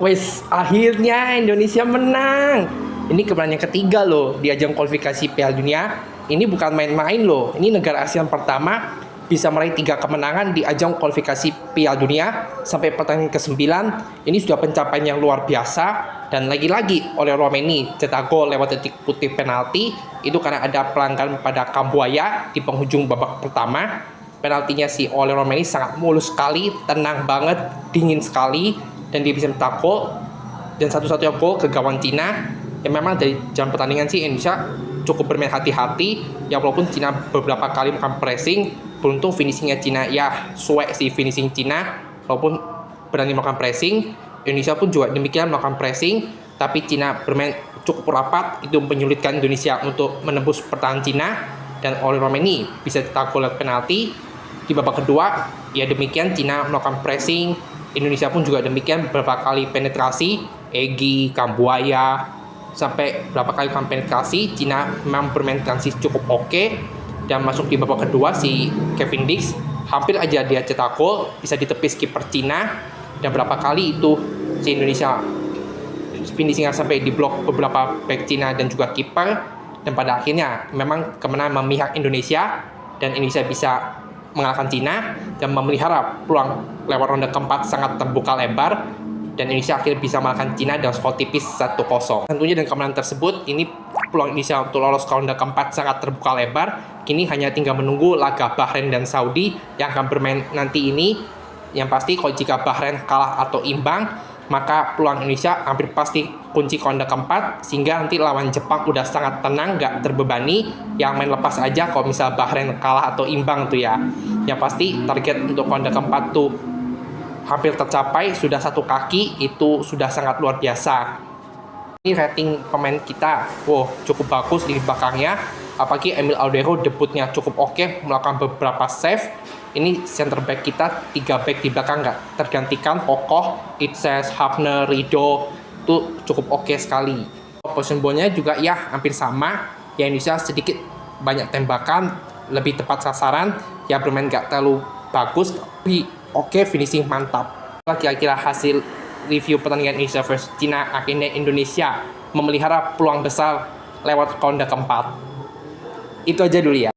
Wes, akhirnya Indonesia menang. Ini kemenangan yang ketiga loh di ajang kualifikasi Piala Dunia. Ini bukan main-main loh. Ini negara ASEAN pertama bisa meraih 3 kemenangan di ajang kualifikasi Piala Dunia sampai pertandingan ke-9. Ini sudah pencapaian yang luar biasa. Dan lagi-lagi oleh Romeni cetak gol lewat detik putih penalti. Itu karena ada pelanggaran pada Kambuaya di penghujung babak pertama. Penaltinya si Ole Romeni sangat mulus sekali, tenang banget, dingin sekali, dan dia bisa mencetak gol. Dan satu-satunya gol ke gawang Cina. Yang memang dari jam pertandingan sih Indonesia cukup bermain hati-hati, ya walaupun Cina beberapa kali melakukan pressing. Beruntung finishingnya Cina ya suek sih finishing Cina, walaupun berani melakukan pressing. Indonesia pun juga demikian melakukan pressing, tapi Cina bermain cukup rapat, itu menyulitkan Indonesia untuk menembus pertahanan Cina. Dan Ole Romeni bisa cetak gol penalti di babak kedua. Ya demikian Cina melakukan pressing, Indonesia pun juga demikian beberapa kali penetrasi, Egy, Kambuaya, sampai berapa kali penetrasi. Cina memang bermain transisi cukup oke. Dan masuk di babak kedua si Kevin Dix hampir aja dia cetak gol, bisa ditepis kiper Cina. Dan berapa kali itu si Indonesia finishingnya sampai di blok beberapa back Cina dan juga kiper. Dan pada akhirnya memang kemenangan memihak Indonesia, dan Indonesia bisa mengalahkan Cina dan memelihara peluang lewat ronde keempat sangat terbuka lebar, dan Indonesia akhirnya bisa mengalahkan Cina dengan skor tipis 1-0. Tentunya dengan kemenangan tersebut, ini peluang Indonesia untuk lolos ke ronde keempat sangat terbuka lebar. Kini hanya tinggal menunggu laga Bahrain dan Saudi yang akan bermain nanti ini. Yang pasti kalau jika Bahrain kalah atau imbang, maka peluang Indonesia hampir pasti kunci ke ronde keempat, sehingga nanti lawan Jepang udah sangat tenang, gak terbebani, yang main lepas aja kalau misal Bahrain kalah atau imbang tuh ya. Yang pasti target untuk ronde keempat tuh hampir tercapai, sudah 1 kaki, itu sudah sangat luar biasa. Ini rating pemain kita, wow cukup bagus di belakangnya, apalagi Emil Aldero debutnya cukup oke, melakukan beberapa save. Ini center back kita 3 back di belakang nggak tergantikan, kokoh, Itses, Hafner, Rido, itu cukup oke sekali. Position ball-nya juga ya hampir sama, ya Indonesia sedikit banyak tembakan, lebih tepat sasaran, ya bermain nggak terlalu bagus, tapi oke, finishing mantap. Kira-kira hasil review pertandingan Indonesia versus Cina, akhirnya Indonesia memelihara peluang besar lewat ronde keempat. Itu aja dulu ya.